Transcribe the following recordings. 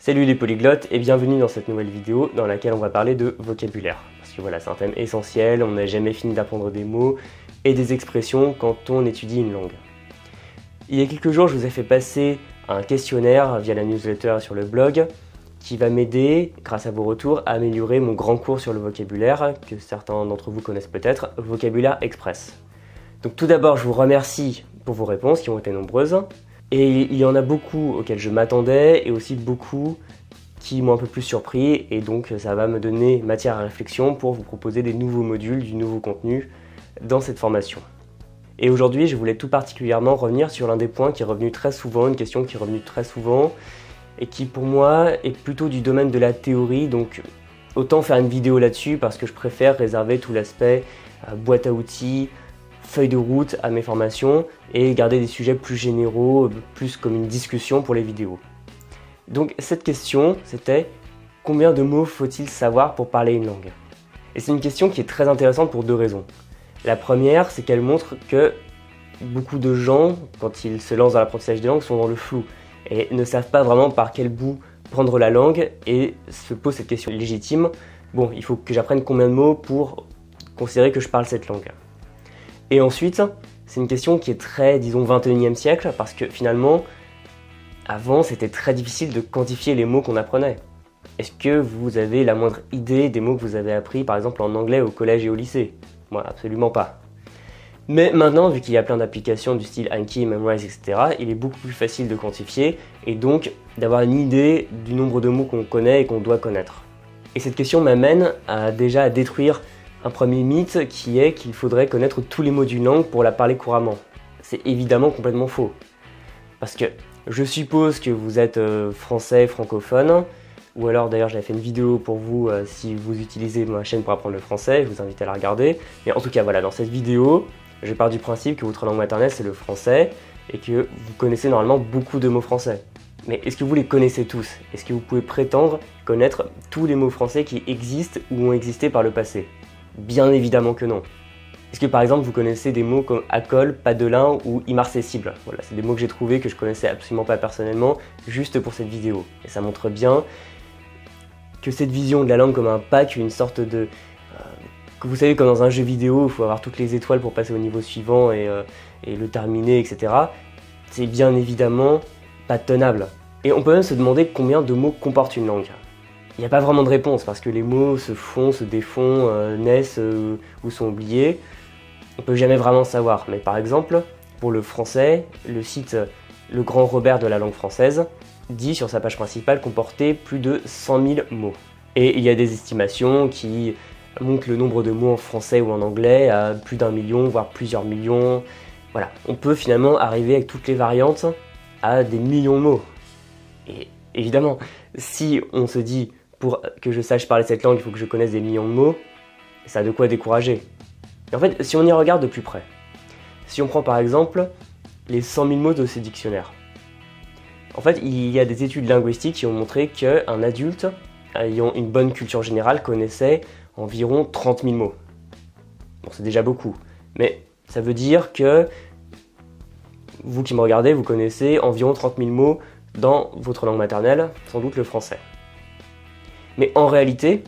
Salut les polyglottes et bienvenue dans cette nouvelle vidéo dans laquelle on va parler de vocabulaire. Parce que voilà, c'est un thème essentiel, on n'a jamais fini d'apprendre des mots et des expressions quand on étudie une langue. Il y a quelques jours, je vous ai fait passer un questionnaire via la newsletter sur le blog qui va m'aider, grâce à vos retours, à améliorer mon grand cours sur le vocabulaire, que certains d'entre vous connaissent peut-être, Vocabulaire Express. Donc tout d'abord, je vous remercie pour vos réponses qui ont été nombreuses. Et il y en a beaucoup auxquels je m'attendais et aussi beaucoup qui m'ont un peu plus surpris et donc ça va me donner matière à réflexion pour vous proposer des nouveaux modules, du nouveau contenu dans cette formation. Et aujourd'hui, je voulais tout particulièrement revenir sur l'un des points qui est revenu très souvent, une question qui est revenue très souvent et qui pour moi est plutôt du domaine de la théorie, donc autant faire une vidéo là-dessus parce que je préfère réserver tout l'aspect boîte à outils, feuille de route à mes formations et garder des sujets plus généraux, plus comme une discussion pour les vidéos. Donc cette question, c'était combien de mots faut-il savoir pour parler une langue? Et c'est une question qui est très intéressante pour deux raisons. La première, c'est qu'elle montre que beaucoup de gens, quand ils se lancent dans l'apprentissage des langues, sont dans le flou et ne savent pas vraiment par quel bout prendre la langue et se posent cette question légitime. Bon, il faut que j'apprenne combien de mots pour considérer que je parle cette langue? Et ensuite, c'est une question qui est très, disons, 21e siècle, parce que finalement, avant, c'était très difficile de quantifier les mots qu'on apprenait. Est-ce que vous avez la moindre idée des mots que vous avez appris, par exemple, en anglais au collège et au lycée? Moi, absolument pas. Mais maintenant, vu qu'il y a plein d'applications du style Anki, Memrise, etc., il est beaucoup plus facile de quantifier, et donc d'avoir une idée du nombre de mots qu'on connaît et qu'on doit connaître. Et cette question m'amène déjà à détruire un premier mythe qui est qu'il faudrait connaître tous les mots d'une langue pour la parler couramment. C'est évidemment complètement faux. Parce que je suppose que vous êtes français, francophone, ou alors d'ailleurs j'avais fait une vidéo pour vous si vous utilisez ma chaîne pour apprendre le français, je vous invite à la regarder. Mais en tout cas voilà, dans cette vidéo, je pars du principe que votre langue maternelle c'est le français et que vous connaissez normalement beaucoup de mots français. Mais est-ce que vous les connaissez tous? Est-ce que vous pouvez prétendre connaître tous les mots français qui existent ou ont existé par le passé? Bien évidemment que non. Est-ce que par exemple vous connaissez des mots comme acol, padelin ou immarcessible? Voilà, c'est des mots que j'ai trouvés que je connaissais absolument pas personnellement, juste pour cette vidéo. Et ça montre bien que cette vision de la langue comme un pack, une sorte de... que vous savez comme dans un jeu vidéo, il faut avoir toutes les étoiles pour passer au niveau suivant et le terminer, etc. C'est bien évidemment pas tenable. Et on peut même se demander combien de mots comporte une langue. Il n'y a pas vraiment de réponse parce que les mots se font, se défont, naissent ou sont oubliés. On ne peut jamais vraiment savoir. Mais par exemple, pour le français, le site Le Grand Robert de la langue française dit sur sa page principale comporter plus de 100 000 mots. Et il y a des estimations qui montrent le nombre de mots en français ou en anglais à plus d'1 million, voire plusieurs millions. Voilà, on peut finalement arriver avec toutes les variantes à des millions de mots. Et évidemment, si on se dit pour que je sache parler cette langue, il faut que je connaisse des millions de mots, ça a de quoi décourager. Et en fait, si on y regarde de plus près, si on prend par exemple les 100 000 mots de ces dictionnaires, en fait, il y a des études linguistiques qui ont montré qu'un adulte ayant une bonne culture générale connaissait environ 30 000 mots. Bon, c'est déjà beaucoup, mais ça veut dire que vous qui me regardez, vous connaissez environ 30 000 mots dans votre langue maternelle, sans doute le français. Mais en réalité,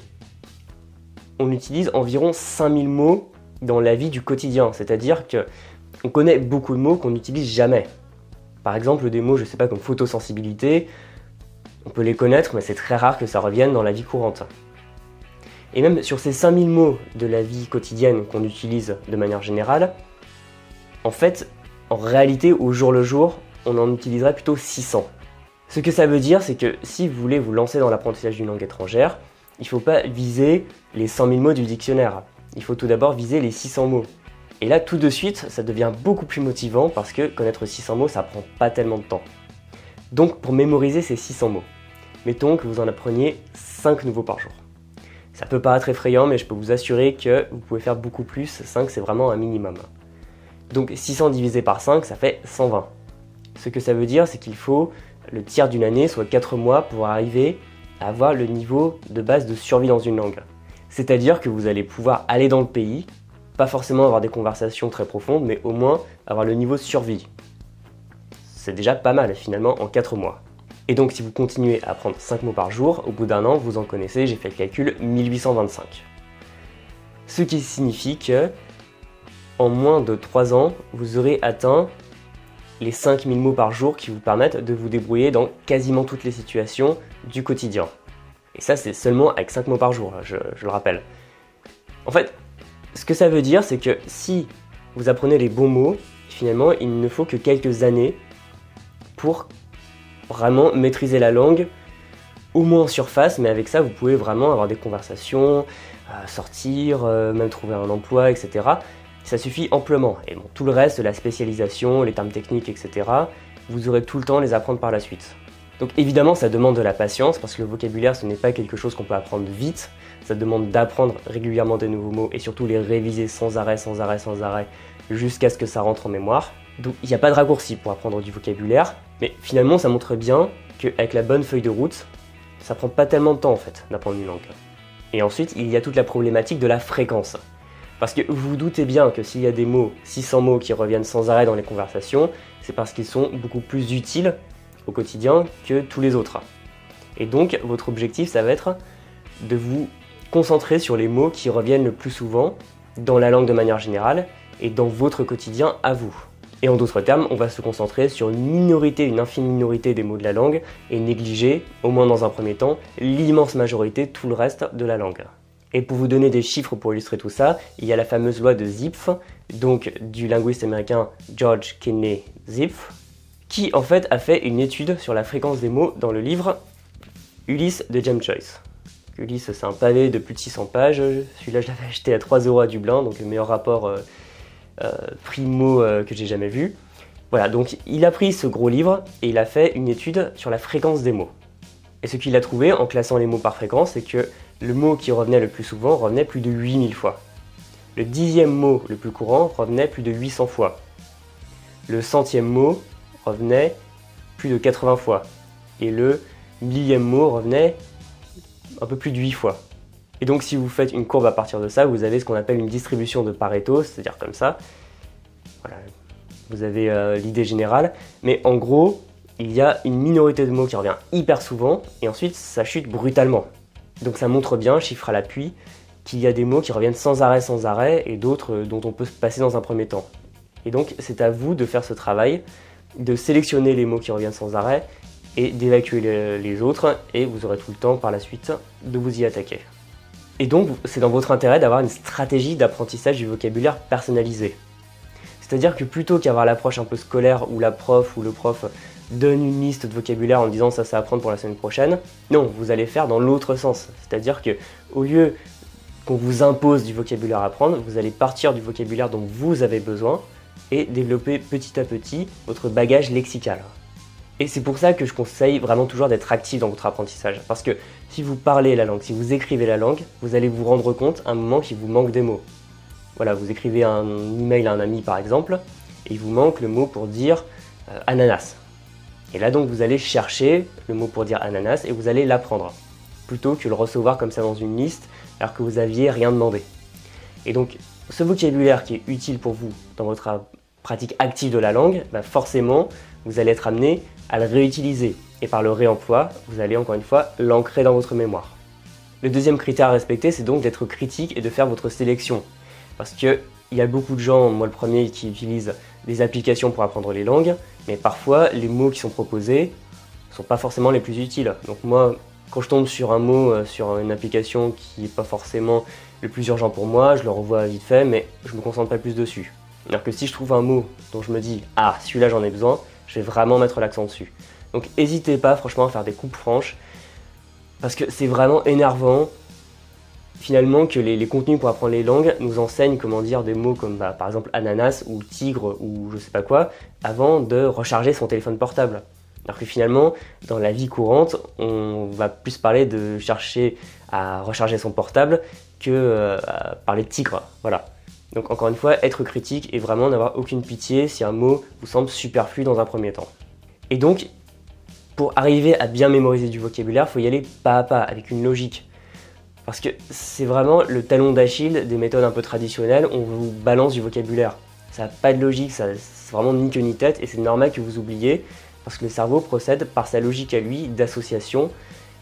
on utilise environ 5000 mots dans la vie du quotidien, c'est-à-dire qu'on connaît beaucoup de mots qu'on n'utilise jamais. Par exemple, des mots, je sais pas, comme photosensibilité, on peut les connaître, mais c'est très rare que ça revienne dans la vie courante. Et même sur ces 5000 mots de la vie quotidienne qu'on utilise de manière générale, en fait, en réalité, au jour le jour, on en utiliserait plutôt 600. Ce que ça veut dire, c'est que si vous voulez vous lancer dans l'apprentissage d'une langue étrangère, il ne faut pas viser les 100 000 mots du dictionnaire. Il faut tout d'abord viser les 600 mots. Et là, tout de suite, ça devient beaucoup plus motivant parce que connaître 600 mots, ça prend pas tellement de temps. Donc, pour mémoriser ces 600 mots, mettons que vous en appreniez 5 nouveaux par jour. Ça peut paraître effrayant, mais je peux vous assurer que vous pouvez faire beaucoup plus. 5, c'est vraiment un minimum. Donc, 600 divisé par 5, ça fait 120. Ce que ça veut dire, c'est qu'il faut le tiers d'une année, soit 4 mois, pour arriver à avoir le niveau de base de survie dans une langue. C'est-à-dire que vous allez pouvoir aller dans le pays, pas forcément avoir des conversations très profondes, mais au moins avoir le niveau de survie. C'est déjà pas mal finalement en 4 mois. Et donc si vous continuez à apprendre 5 mots par jour, au bout d'un an, vous en connaissez, j'ai fait le calcul, 1825. Ce qui signifie que en moins de 3 ans, vous aurez atteint les 5000 mots par jour qui vous permettent de vous débrouiller dans quasiment toutes les situations du quotidien. Et ça, c'est seulement avec 5 mots par jour, je le rappelle. En fait, ce que ça veut dire, c'est que si vous apprenez les bons mots, finalement, il ne faut que quelques années pour vraiment maîtriser la langue, au moins en surface, mais avec ça, vous pouvez vraiment avoir des conversations, sortir, même trouver un emploi, etc. Ça suffit amplement. Et bon, tout le reste, la spécialisation, les termes techniques, etc., vous aurez tout le temps à les apprendre par la suite. Donc évidemment, ça demande de la patience, parce que le vocabulaire, ce n'est pas quelque chose qu'on peut apprendre vite. Ça demande d'apprendre régulièrement des nouveaux mots et surtout les réviser sans arrêt, jusqu'à ce que ça rentre en mémoire. Donc il n'y a pas de raccourci pour apprendre du vocabulaire, mais finalement ça montre bien qu'avec la bonne feuille de route, ça prend pas tellement de temps en fait d'apprendre une langue. Et ensuite, il y a toute la problématique de la fréquence. Parce que vous vous doutez bien que s'il y a des mots, 600 mots qui reviennent sans arrêt dans les conversations, c'est parce qu'ils sont beaucoup plus utiles au quotidien que tous les autres. Et donc votre objectif, ça va être de vous concentrer sur les mots qui reviennent le plus souvent dans la langue de manière générale et dans votre quotidien à vous. Et en d'autres termes, on va se concentrer sur une infime minorité des mots de la langue et négliger, au moins dans un premier temps, l'immense majorité, tout le reste de la langue. Et pour vous donner des chiffres pour illustrer tout ça, il y a la fameuse loi de Zipf, donc du linguiste américain George Kenney Zipf, qui en fait a fait une étude sur la fréquence des mots dans le livre Ulysse de James Joyce. Ulysse, c'est un pavé de plus de 600 pages, celui-là je l'avais acheté à 3 € à Dublin, donc le meilleur rapport primo que j'ai jamais vu. Voilà, donc il a pris ce gros livre et il a fait une étude sur la fréquence des mots. Et ce qu'il a trouvé en classant les mots par fréquence, c'est que le mot qui revenait le plus souvent revenait plus de 8000 fois. Le 10e mot le plus courant revenait plus de 800 fois. Le 100e mot revenait plus de 80 fois. Et le 1000e mot revenait un peu plus de 8 fois. Et donc si vous faites une courbe à partir de ça, vous avez ce qu'on appelle une distribution de Pareto, c'est-à-dire comme ça. Voilà, vous avez l'idée générale. Mais en gros, il y a une minorité de mots qui revient hyper souvent, et ensuite ça chute brutalement. Donc ça montre bien, chiffre à l'appui, qu'il y a des mots qui reviennent sans arrêt, et d'autres dont on peut se passer dans un premier temps. Et donc c'est à vous de faire ce travail, de sélectionner les mots qui reviennent sans arrêt, et d'évacuer les autres, et vous aurez tout le temps par la suite de vous y attaquer. Et donc, c'est dans votre intérêt d'avoir une stratégie d'apprentissage du vocabulaire personnalisée. C'est-à-dire que plutôt qu'avoir l'approche un peu scolaire où la prof ou le prof donne une liste de vocabulaire en disant ça c'est à apprendre pour la semaine prochaine, non, vous allez faire dans l'autre sens. C'est-à-dire que au lieu qu'on vous impose du vocabulaire à apprendre, vous allez partir du vocabulaire dont vous avez besoin et développer petit à petit votre bagage lexical. Et c'est pour ça que je conseille vraiment toujours d'être actif dans votre apprentissage. Parce que si vous parlez la langue, si vous écrivez la langue, vous allez vous rendre compte à un moment qu'il vous manque des mots. Voilà, vous écrivez un email à un ami par exemple, et il vous manque le mot pour dire ananas. Et là donc vous allez chercher le mot pour dire ananas et vous allez l'apprendre. Plutôt que le recevoir comme ça dans une liste alors que vous aviez rien demandé. Et donc ce vocabulaire qui est utile pour vous dans votre pratique active de la langue, forcément vous allez être amené à le réutiliser. Et par le réemploi, vous allez encore une fois l'ancrer dans votre mémoire. Le deuxième critère à respecter, c'est donc d'être critique et de faire votre sélection. Parce qu'il y a beaucoup de gens, moi le premier, qui utilisent des applications pour apprendre les langues, mais parfois les mots qui sont proposés ne sont pas forcément les plus utiles. Donc moi, quand je tombe sur un mot, sur une application qui n'est pas forcément le plus urgent pour moi, je le revois vite fait, mais je ne me concentre pas plus dessus. Alors que si je trouve un mot dont je me dis « Ah, celui-là j'en ai besoin », je vais vraiment mettre l'accent dessus. Donc n'hésitez pas franchement à faire des coupes franches, parce que c'est vraiment énervant finalement que les contenus pour apprendre les langues nous enseignent comment dire des mots comme par exemple ananas ou tigre ou je sais pas quoi, avant de recharger son téléphone portable. Alors que finalement, dans la vie courante, on va plus parler de chercher à recharger son portable que à parler de tigre, voilà. Donc encore une fois, être critique et vraiment n'avoir aucune pitié si un mot vous semble superflu dans un premier temps. Et donc, pour arriver à bien mémoriser du vocabulaire, il faut y aller pas à pas, avec une logique. Parce que c'est vraiment le talon d'Achille des méthodes un peu traditionnelles, on vous balance du vocabulaire. Ça n'a pas de logique, c'est vraiment ni queue ni tête, et c'est normal que vous oubliez, parce que le cerveau procède par sa logique à lui d'association,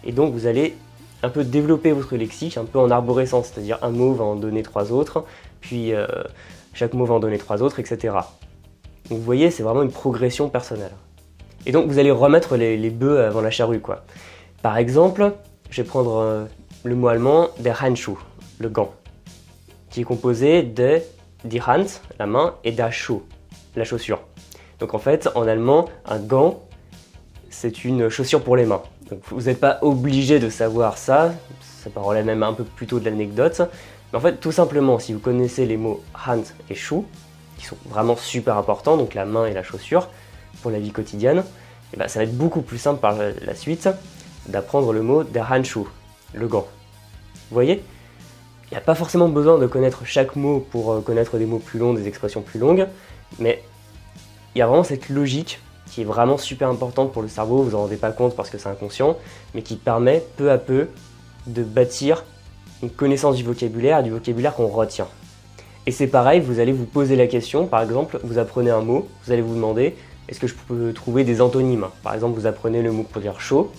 et donc vous allez un peu développer votre lexique, un peu en arborescence, c'est-à-dire un mot va en donner 3 autres, puis chaque mot va en donner 3 autres, etc. Donc vous voyez, c'est vraiment une progression personnelle. Et donc vous allez remettre les bœufs avant la charrue, quoi. Par exemple, je vais prendre le mot allemand der Handschuh, le gant, qui est composé de die Hand, la main, et der Schuh, la chaussure. Donc en fait, en allemand, un gant, c'est une chaussure pour les mains. Donc vous n'êtes pas obligé de savoir ça, ça relève même un peu plutôt de l'anecdote. Mais en fait, tout simplement, si vous connaissez les mots Hand et Schuh, qui sont vraiment super importants, donc la main et la chaussure, pour la vie quotidienne, et ben ça va être beaucoup plus simple par la suite d'apprendre le mot der Handschuh, le gant. Vous voyez ? Il n'y a pas forcément besoin de connaître chaque mot pour connaître des mots plus longs, des expressions plus longues, mais il y a vraiment cette logique qui est vraiment super importante pour le cerveau, vous vous en rendez pas compte parce que c'est inconscient, mais qui permet peu à peu de bâtir une connaissance du vocabulaire qu'on retient. Et c'est pareil, vous allez vous poser la question, par exemple, vous apprenez un mot, vous allez vous demander, est-ce que je peux trouver des antonymes? Par exemple, vous apprenez le mot pour dire chaud,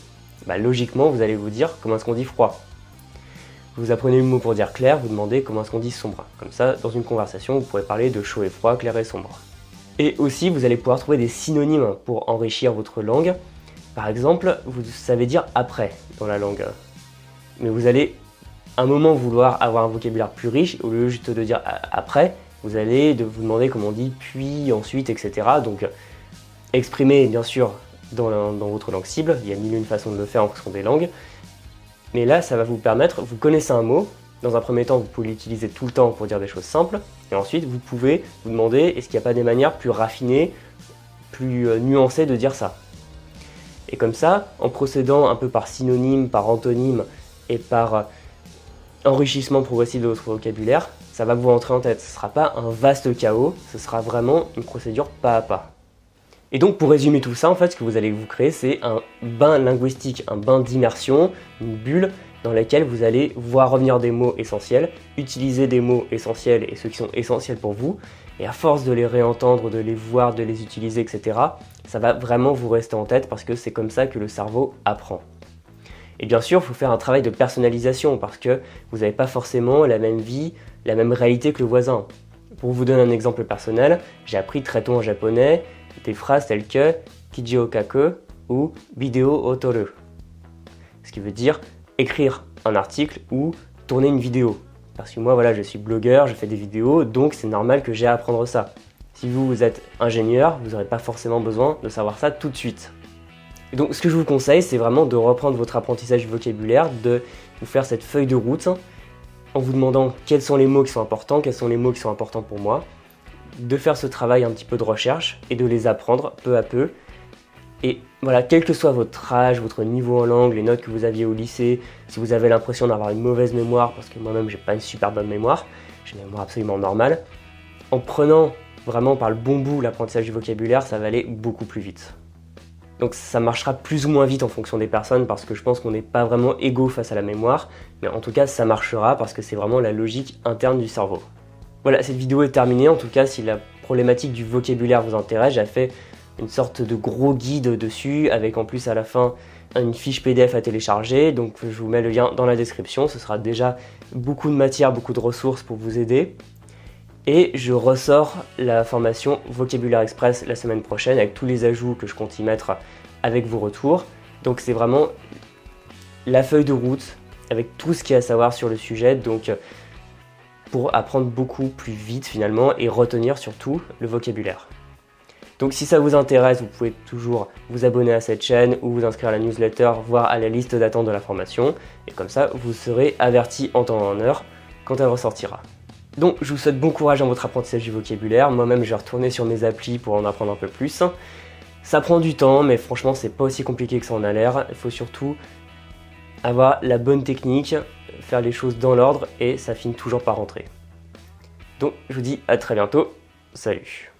bah, logiquement, vous allez vous dire comment est-ce qu'on dit froid. Vous apprenez le mot pour dire clair, vous demandez comment est-ce qu'on dit sombre. Comme ça, dans une conversation, vous pourrez parler de chaud et froid, clair et sombre. Et aussi, vous allez pouvoir trouver des synonymes pour enrichir votre langue. Par exemple, vous savez dire après dans la langue. Mais vous allez, à un moment, vouloir avoir un vocabulaire plus riche. Au lieu juste de dire après, vous allez vous demander comment on dit puis, ensuite, etc. Donc, exprimez bien sûr dans votre langue cible. Il y a mille et une façons de le faire en fonction des langues. Mais là, ça va vous permettre, vous connaissez un mot. Dans un premier temps, vous pouvez l'utiliser tout le temps pour dire des choses simples. Et ensuite, vous pouvez vous demander, est-ce qu'il n'y a pas des manières plus raffinées, plus nuancées de dire ça? Et comme ça, en procédant un peu par synonyme, par antonyme et par enrichissement progressif de votre vocabulaire, ça va vous rentrer en tête. Ce ne sera pas un vaste chaos, ce sera vraiment une procédure pas à pas. Et donc pour résumer tout ça, en fait, ce que vous allez vous créer, c'est un bain linguistique, un bain d'immersion, une bulle dans laquelle vous allez voir revenir des mots essentiels, utiliser des mots essentiels et ceux qui sont essentiels pour vous, et à force de les réentendre, de les voir, de les utiliser, etc., ça va vraiment vous rester en tête parce que c'est comme ça que le cerveau apprend. Et bien sûr, il faut faire un travail de personnalisation parce que vous n'avez pas forcément la même vie, la même réalité que le voisin. Pour vous donner un exemple personnel, j'ai appris très tôt en japonais des phrases telles que Kiji o kaku ou Video o toru, ce qui veut dire écrire un article ou tourner une vidéo. Parce que moi, voilà, je suis blogueur, je fais des vidéos, donc c'est normal que j'ai à apprendre ça. Si vous êtes ingénieur, vous n'aurez pas forcément besoin de savoir ça tout de suite. Et donc, ce que je vous conseille, c'est vraiment de reprendre votre apprentissage du vocabulaire, de vous faire cette feuille de route en vous demandant quels sont les mots qui sont importants, quels sont les mots qui sont importants pour moi, de faire ce travail un petit peu de recherche et de les apprendre peu à peu. Et voilà, quel que soit votre âge, votre niveau en langue, les notes que vous aviez au lycée, si vous avez l'impression d'avoir une mauvaise mémoire, parce que moi-même j'ai pas une super bonne mémoire, j'ai une mémoire absolument normale, en prenant vraiment par le bon bout l'apprentissage du vocabulaire, ça va aller beaucoup plus vite. Donc ça marchera plus ou moins vite en fonction des personnes parce que je pense qu'on n'est pas vraiment égaux face à la mémoire, mais en tout cas ça marchera parce que c'est vraiment la logique interne du cerveau. Voilà, cette vidéo est terminée. En tout cas, si la problématique du vocabulaire vous intéresse, j'ai fait une sorte de gros guide dessus avec en plus à la fin une fiche PDF à télécharger. Donc je vous mets le lien dans la description. Ce sera déjà beaucoup de matière, beaucoup de ressources pour vous aider. Et je ressors la formation Vocabulaire Express la semaine prochaine avec tous les ajouts que je compte y mettre avec vos retours. Donc c'est vraiment la feuille de route avec tout ce qu'il y a à savoir sur le sujet. Donc pour apprendre beaucoup plus vite finalement et retenir surtout le vocabulaire. Donc si ça vous intéresse, vous pouvez toujours vous abonner à cette chaîne ou vous inscrire à la newsletter, voire à la liste d'attente de la formation. Et comme ça, vous serez averti en temps et en heure quand elle ressortira. Donc je vous souhaite bon courage dans votre apprentissage du vocabulaire. Moi-même, je vais retourner sur mes applis pour en apprendre un peu plus. Ça prend du temps, mais franchement, c'est pas aussi compliqué que ça en a l'air. Il faut surtout avoir la bonne technique, faire les choses dans l'ordre et ça finit toujours par rentrer. Donc je vous dis à très bientôt, salut!